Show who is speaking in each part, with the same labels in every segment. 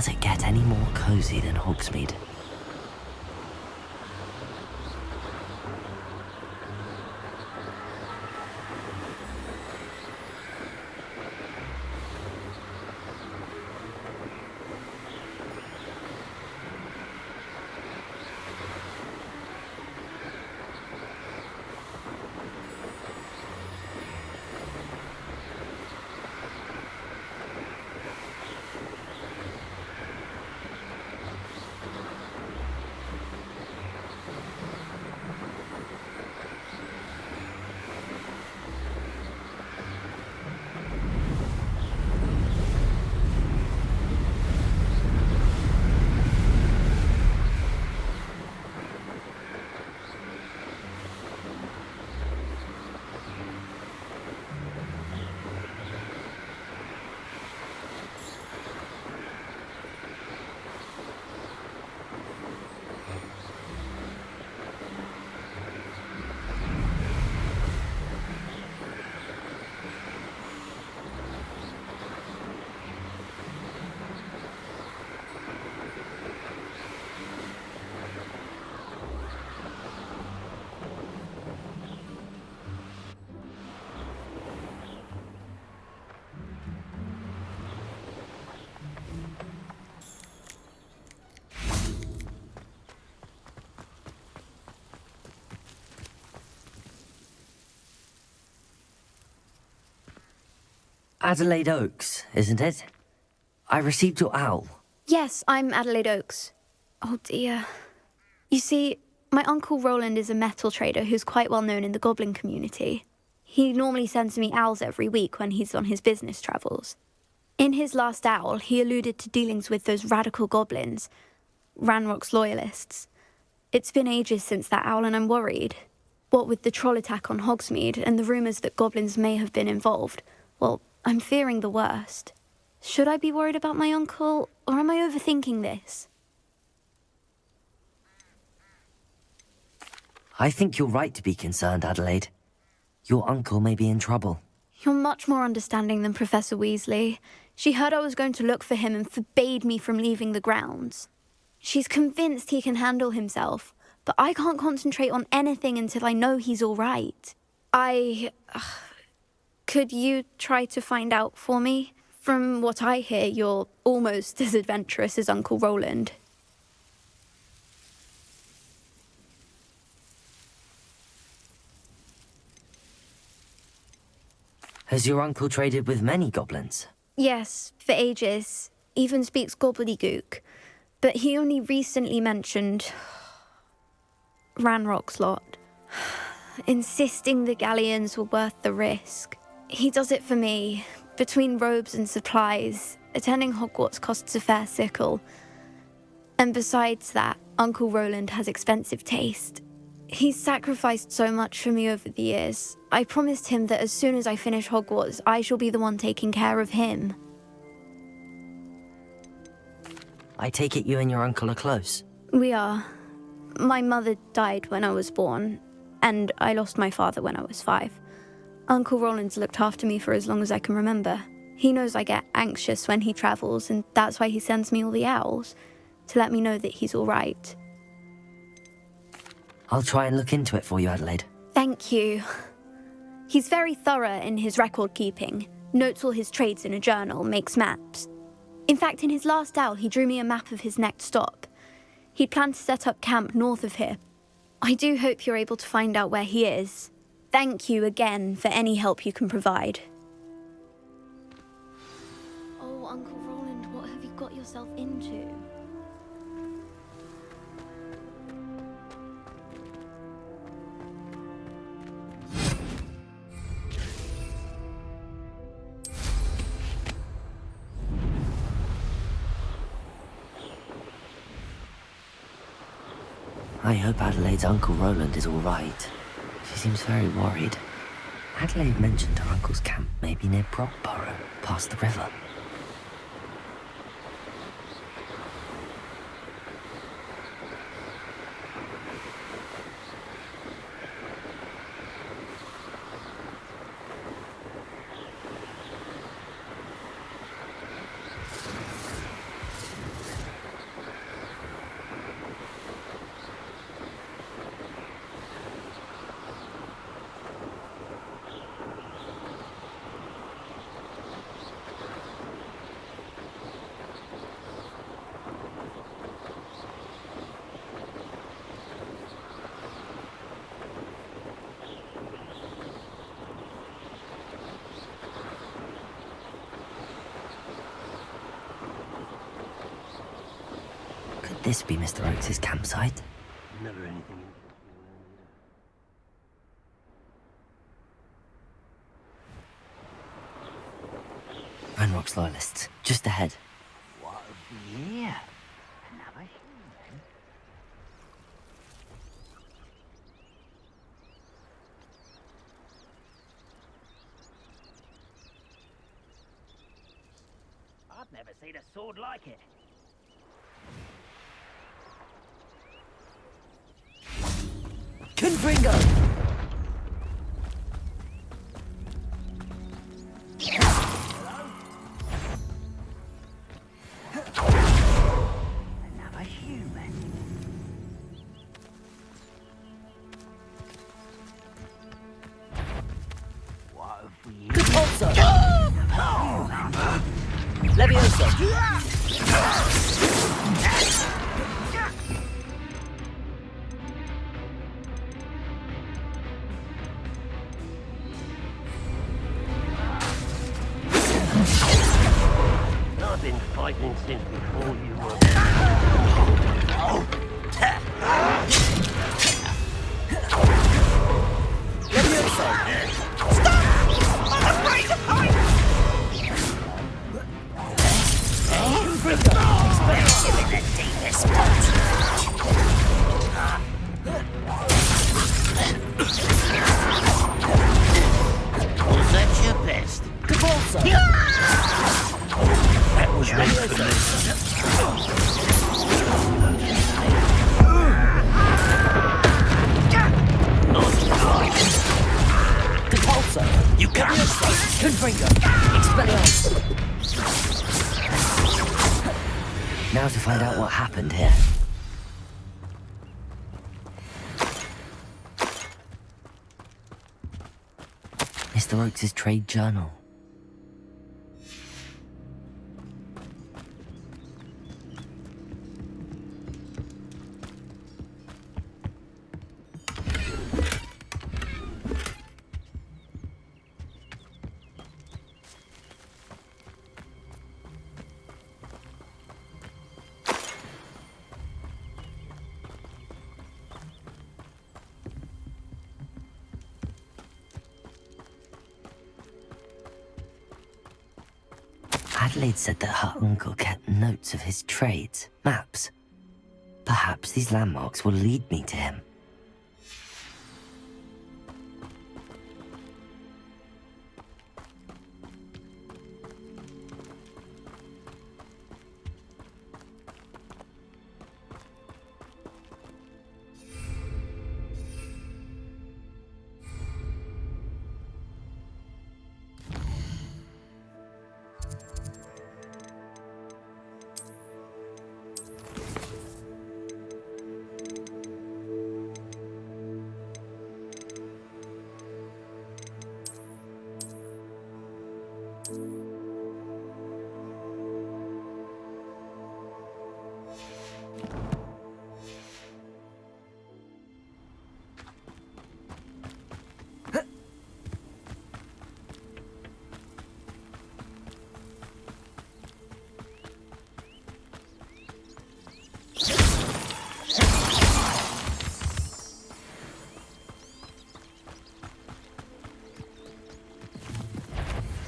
Speaker 1: Does it get any more cozy than Hogsmeade? Adelaide Oaks, isn't it? I received your owl.
Speaker 2: Yes, I'm Adelaide Oaks. Oh dear. You see, my uncle Rowland is a metal trader who's quite well known in the goblin community. He normally sends me owls every week when he's on his business travels. In his last owl, he alluded to dealings with those radical goblins, Ranrock's loyalists. It's been ages since that owl and I'm worried. What with the troll attack on Hogsmeade and the rumours that goblins may have been involved, well, I'm fearing the worst. Should I be worried about my uncle, or am I overthinking this?
Speaker 1: I think you're right to be concerned, Adelaide. Your uncle may be in trouble.
Speaker 2: You're much more understanding than Professor Weasley. She heard I was going to look for him and forbade me from leaving the grounds. She's convinced he can handle himself, but I can't concentrate on anything until I know he's all right. Could you try to find out for me? From what I hear, you're almost as adventurous as Uncle Rowland.
Speaker 1: Has your uncle traded with many goblins?
Speaker 2: Yes, for ages. Even speaks gobbledygook. But he only recently mentioned Ranrock's lot, insisting the galleons were worth the risk. He does it for me. Between robes and supplies, attending Hogwarts costs a fair sickle. And besides that, Uncle Rowland has expensive taste. He's sacrificed so much for me over the years. I promised him that as soon as I finish Hogwarts, I shall be the one taking care of him.
Speaker 1: I take it you and your uncle are close?
Speaker 2: We are. My mother died when I was born, and I lost my father when I was 5. Uncle Rowland's looked after me for as long as I can remember. He knows I get anxious when he travels, and that's why he sends me all the owls, to let me know that he's all right.
Speaker 1: I'll try and look into it for you, Adelaide.
Speaker 2: Thank you. He's very thorough in his record keeping, notes all his trades in a journal, makes maps. In fact, in his last owl, he drew me a map of his next stop. He'd planned to set up camp north of here. I do hope you're able to find out where he is. Thank you again for any help you can provide. Oh, Uncle Rowland, what have you got yourself into?
Speaker 1: I hope Adelaide's Uncle Rowland is all right. She seems very worried. Adelaide mentioned her uncle's camp may be near Brockborough, past the river. this be Mr. Oakes' campsite?
Speaker 3: Never anything.
Speaker 1: Ranrock's loyalists, just ahead.
Speaker 3: What a year. Another human. I've never seen a sword like it.
Speaker 1: Confringo!
Speaker 3: Another human. What have we...
Speaker 1: Repulsor! Levioso!
Speaker 3: I've been fighting since before you were... Was that your best? That was meant for me.
Speaker 1: Repulsor!
Speaker 3: You can't.
Speaker 1: Confringo! Expelliarmus! Now to find out what happened here. Mr. Oakes' trade journal. Adelaide said that her uncle kept notes of his trades, maps. Perhaps these landmarks will lead me to him.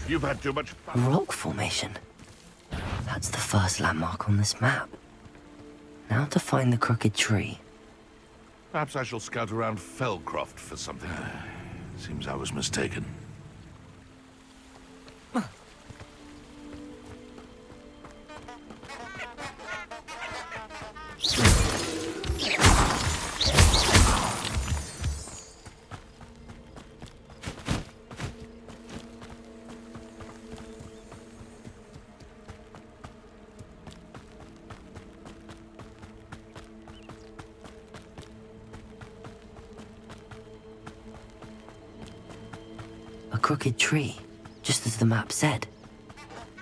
Speaker 4: You've had too much fun.
Speaker 1: Rock formation. That's the first landmark on this map. Now to find the crooked tree.
Speaker 4: Perhaps I shall scout around Fellcroft for something. Seems I was mistaken.
Speaker 1: A crooked tree, just as the map said.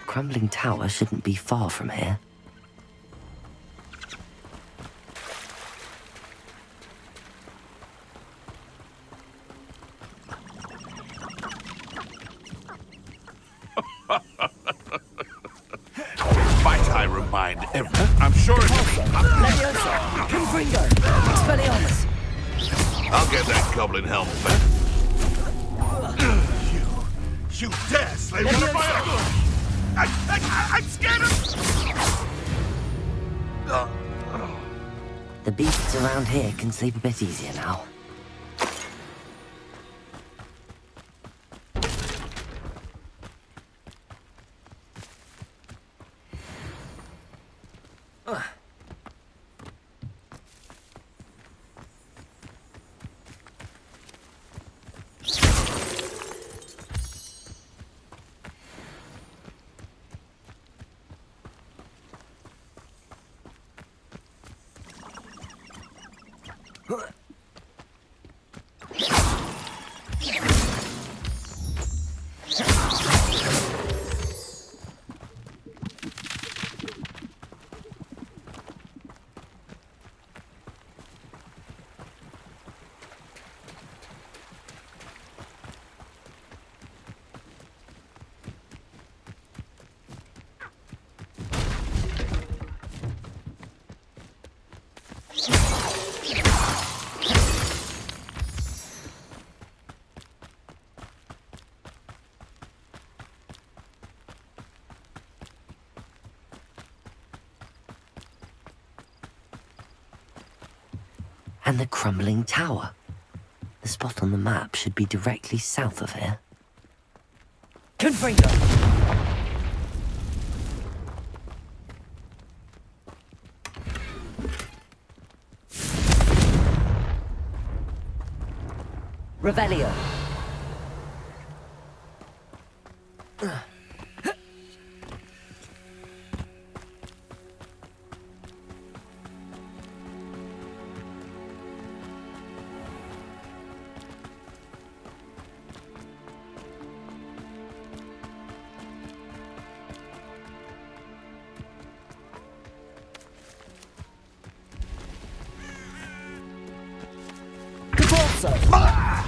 Speaker 1: Crumbling tower shouldn't be far from here.
Speaker 4: Might I remind mind I'm sure it can be.
Speaker 1: Leviosa! Confringo! Expelliarmus!
Speaker 4: I'll get that goblin helmet back. You dare slay one of my own! I'm scared of...
Speaker 1: The beasts around here can sleep a bit easier now. And the crumbling tower. The spot on the map should be directly south of here. Confringo! Revelio.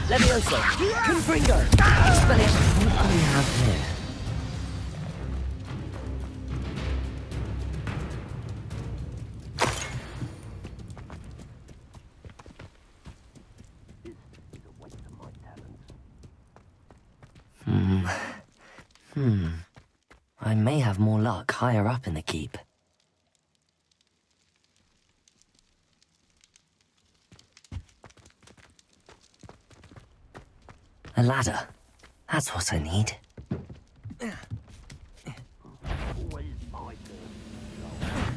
Speaker 1: Leviosa! Confringo! Expelliarmus! What do we have here? I may have more luck higher up in the keep. A ladder. That's what I need.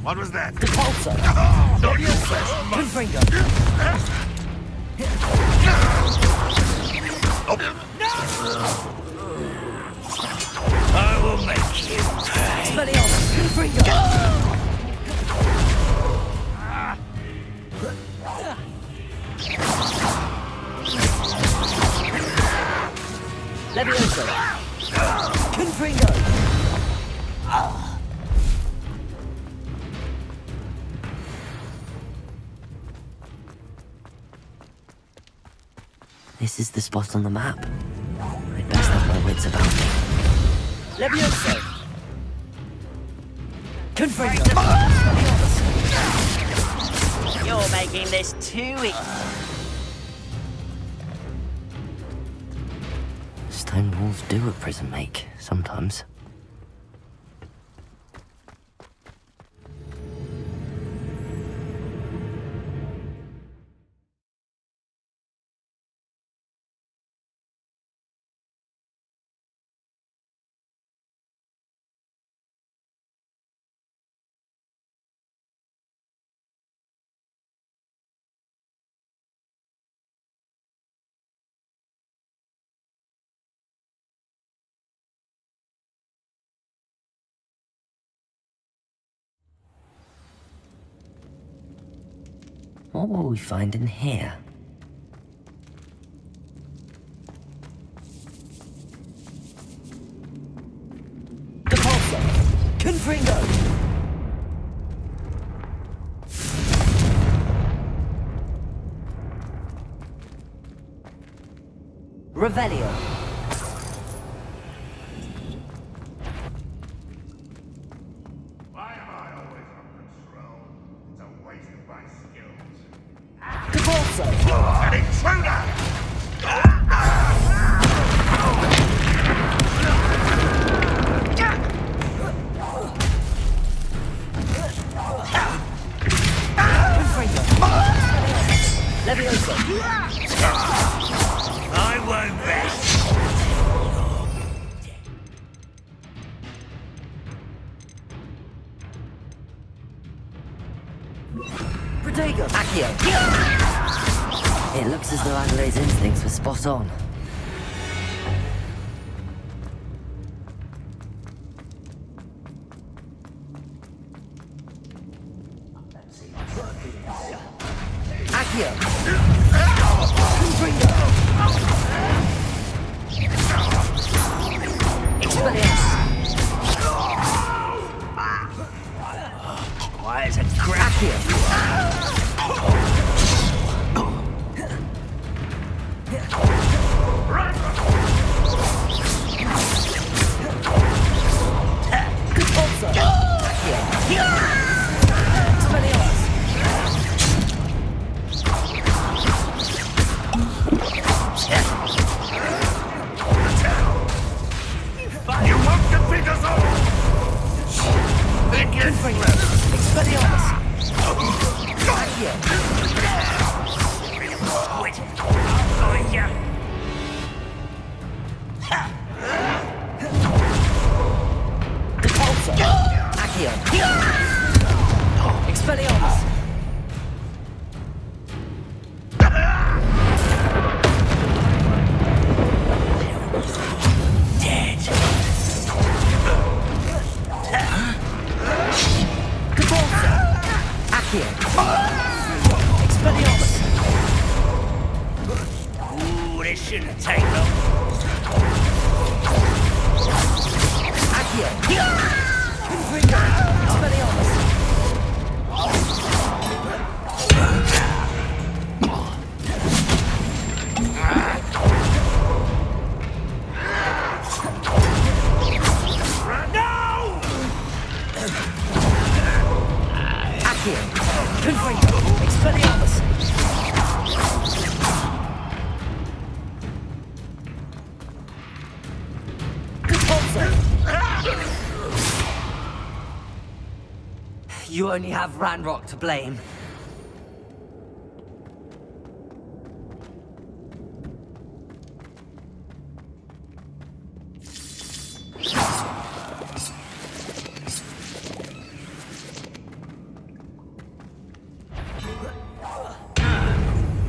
Speaker 4: What was that?
Speaker 1: Repulsor!
Speaker 4: Leviosa!
Speaker 1: Confringo!
Speaker 3: I will make you pay.
Speaker 1: Expelliarmus! Confringo! Leviosa! Confringo! This is the spot on the map. I'd best have my wits about me. Leviosa! Confringo!
Speaker 5: You're making this too easy.
Speaker 1: Stone walls do a prison make, sometimes. What will we find in here? Repulsor! Confringo! Revelio!
Speaker 4: Why am I always
Speaker 6: also.
Speaker 4: An intruder!
Speaker 6: Leviosa.
Speaker 3: I won't rest.
Speaker 6: Protego. Accio.
Speaker 1: It looks as though Adelaide's instincts were spot on.
Speaker 6: Accio. Confringo. Expelliarmus.
Speaker 3: Quiet as a crap.
Speaker 6: Good also. Accio. Expelliarmus.
Speaker 4: You won't defeat us all! Think you're clever.
Speaker 6: Expelliarmus. Accio.
Speaker 3: Wait. I'll find you.
Speaker 6: Repulsor. Accio. Expelliarmus.
Speaker 3: Dead.
Speaker 6: Repulsor. Accio. Expelliarmus.
Speaker 3: Ooh, this shouldn't take long.
Speaker 6: Accio. Confringo. Expelliarmus. Accio. Confringo. Expelliarmus. Repulsor.
Speaker 1: You only have Ranrock to blame.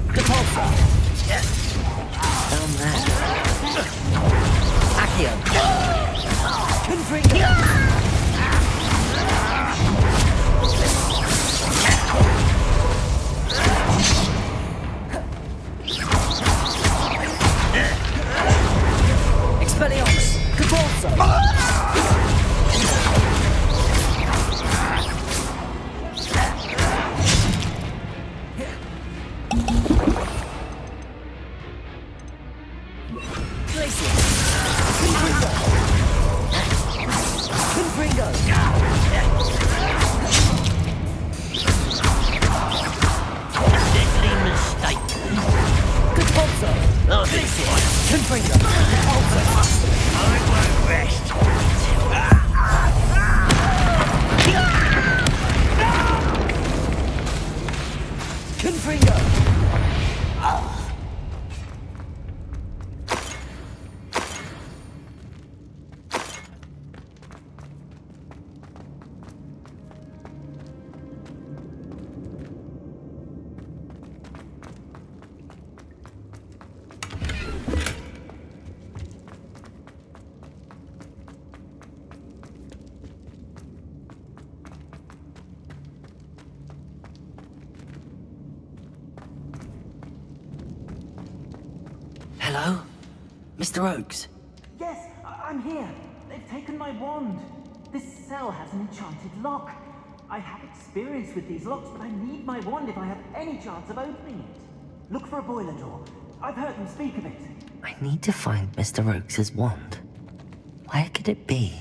Speaker 6: Repulsor.
Speaker 1: Down there.
Speaker 6: Accio. Confringo. Expelliarmus. Repulsor. Glacier. Confringo. Confringo.
Speaker 3: Deadly mistake.
Speaker 6: Repulsor.
Speaker 3: Oh, this one.
Speaker 6: Confringo. Repulsor.
Speaker 3: I won't rest.
Speaker 6: Confringo.
Speaker 1: Hello? Mr. Oakes?
Speaker 7: Yes, I'm here. They've taken my wand. This cell has an enchanted lock. I have experience with these locks, but I need my wand if I have any chance of opening it. Look for a boiler door. I've heard them speak of it.
Speaker 1: I need to find Mr. Oakes' wand. Where could it be?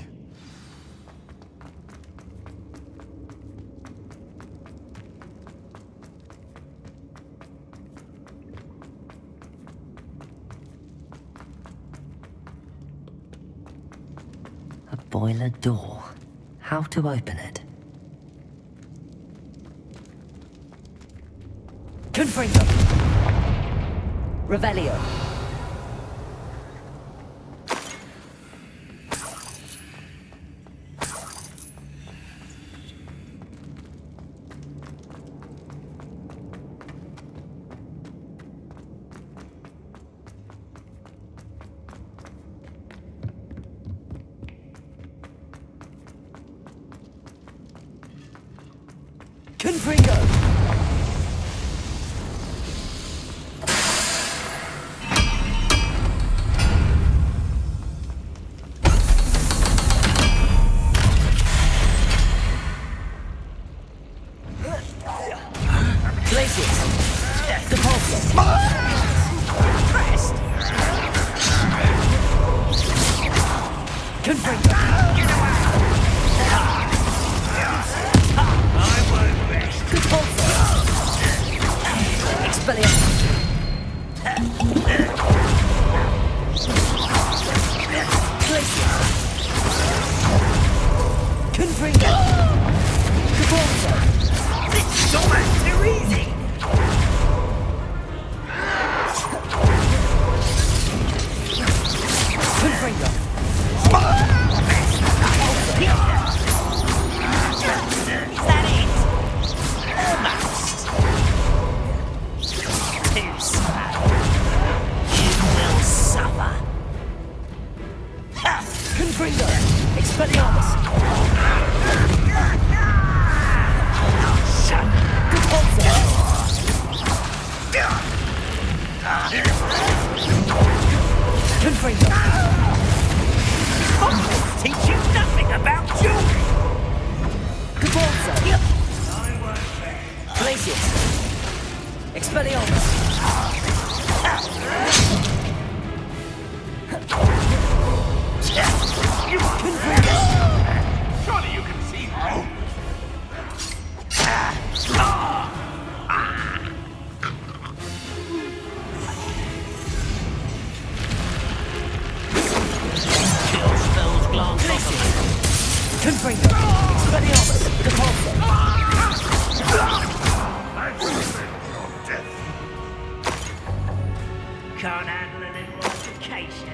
Speaker 1: Boiler door. How to open it?
Speaker 6: Confringo. Revelio. Confringo.
Speaker 3: Can't handle a little altercation.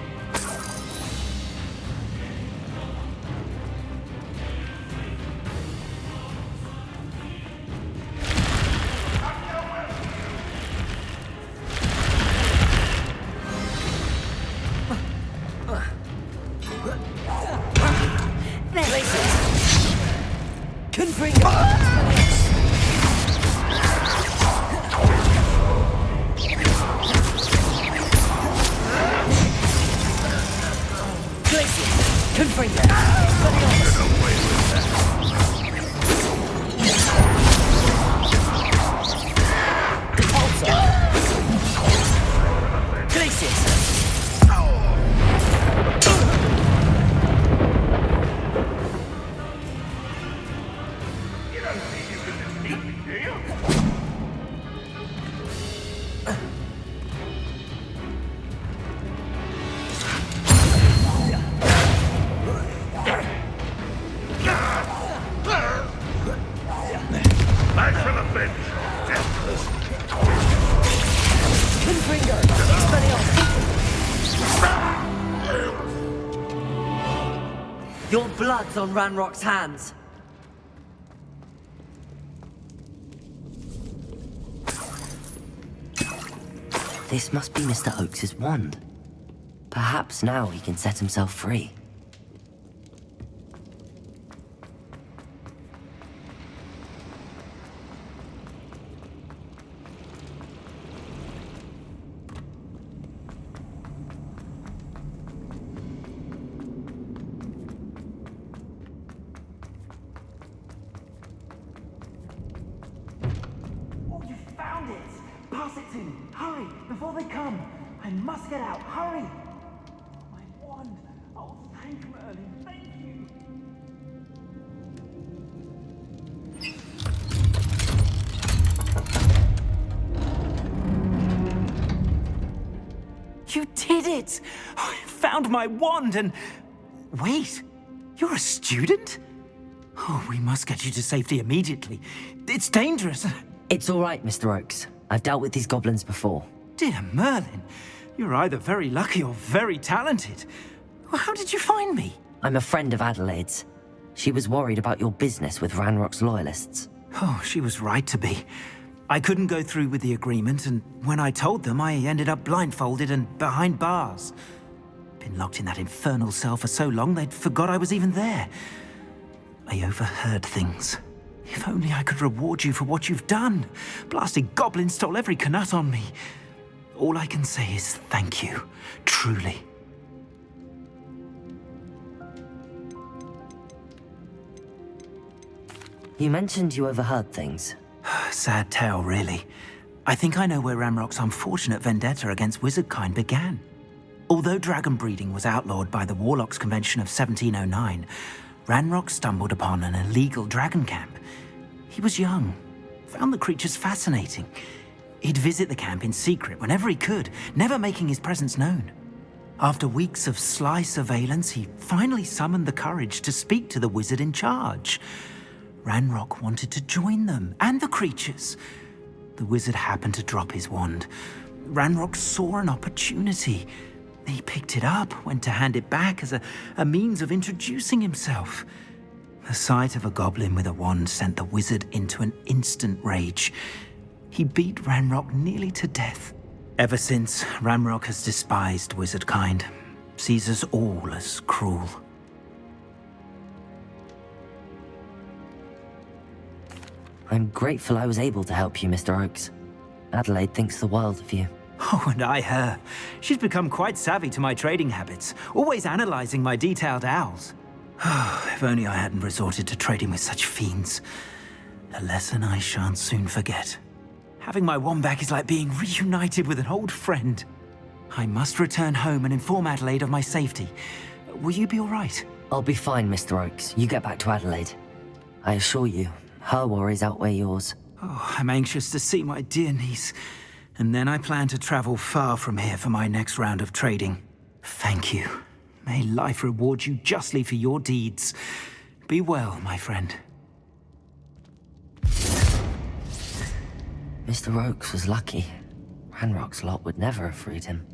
Speaker 6: Your blood's on Ranrock's hands.
Speaker 1: This must be Mr. Oakes' wand. Perhaps now he can set himself free.
Speaker 7: Pass it to me. Hurry, before they come. I must get out. Hurry. My wand. Oh, thank Merlin. Thank you.
Speaker 8: You did it! I found my wand and... Wait.
Speaker 7: You're a student? Oh, we must get you to safety immediately. It's dangerous.
Speaker 1: It's all right, Mr. Oakes. I've dealt with these goblins before.
Speaker 7: Dear Merlin, you're either very lucky or very talented. Well, how did you find me?
Speaker 1: I'm a friend of Adelaide's. She was worried about your business with Ranrock's loyalists.
Speaker 7: Oh, she was right to be. I couldn't go through with the agreement, and when I told them, I ended up blindfolded and behind bars. Been locked in that infernal cell for so long, they'd forgot I was even there. I overheard things. If only I could reward you for what you've done. Blasted goblin stole every knut on me. All I can say is thank you, truly.
Speaker 1: You mentioned you overheard things.
Speaker 7: Sad tale, really. I think I know where Ranrock's unfortunate vendetta against wizardkind began. Although dragon breeding was outlawed by the Warlocks Convention of 1709, Ranrock stumbled upon an illegal dragon camp. He was young, found the creatures fascinating. He'd visit the camp in secret whenever he could, never making his presence known. After weeks of sly surveillance, he finally summoned the courage to speak to the wizard in charge. Ranrock wanted to join them, and the creatures. The wizard happened to drop his wand. Ranrock saw an opportunity. He picked it up, went to hand it back as a means of introducing himself. The sight of a goblin with a wand sent the wizard into an instant rage. He beat Ranrock nearly to death. Ever since, Ranrock has despised wizardkind, sees us all as cruel.
Speaker 1: I'm grateful I was able to help you, Mr. Oakes. Adelaide thinks the world of you.
Speaker 7: Oh, and I her. She's become quite savvy to my trading habits, always analyzing my detailed owls. If only I hadn't resorted to trading with such fiends. A lesson I shan't soon forget. Having my wand back is like being reunited with an old friend. I must return home and inform Adelaide of my safety. Will you be all right?
Speaker 1: I'll be fine, Mr. Oakes. You get back to Adelaide. I assure you, her worries outweigh yours.
Speaker 7: Oh, I'm anxious to see my dear niece. And then I plan to travel far from here for my next round of trading. Thank you. May life reward you justly for your deeds. Be well, my friend.
Speaker 1: Mr. Oakes was lucky. Ranrock's lot would never have freed him.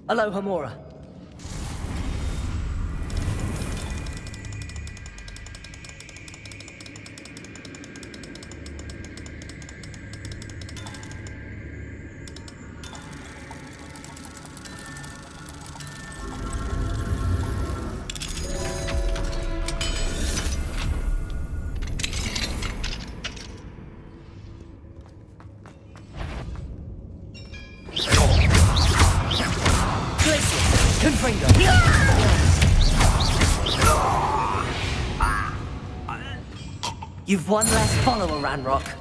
Speaker 6: Hello, Hamora. You've one less follower, Ranrock.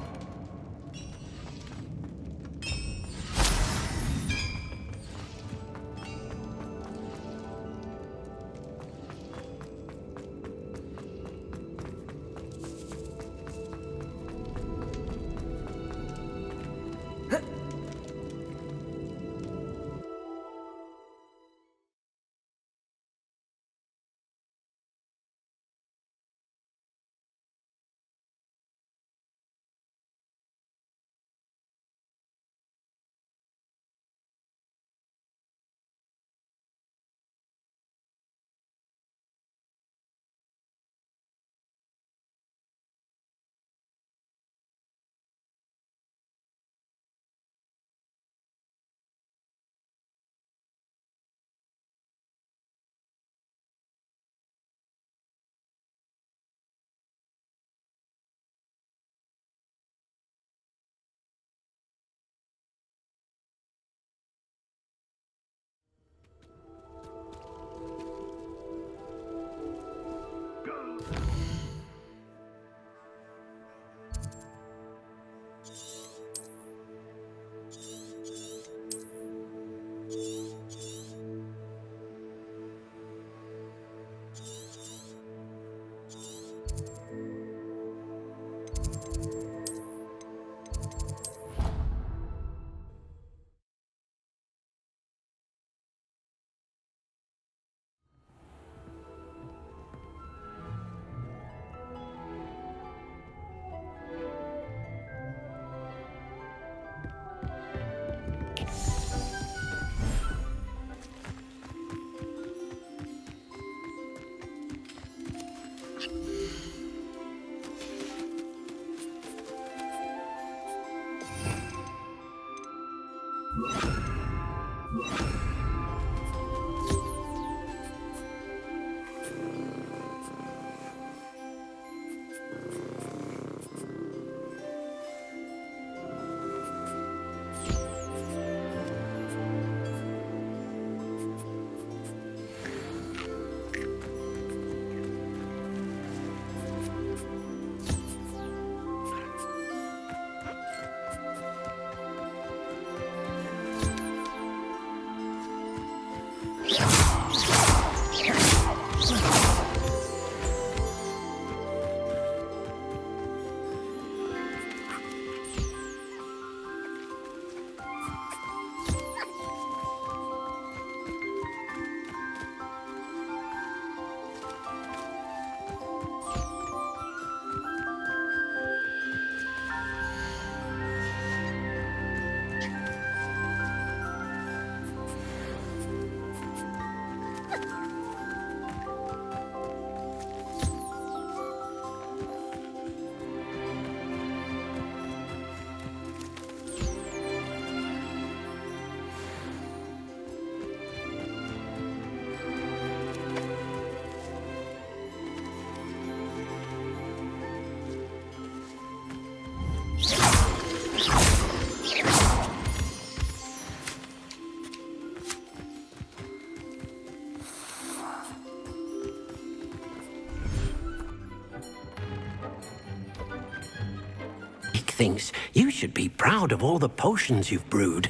Speaker 8: Thinks you should be proud of all the potions you've brewed.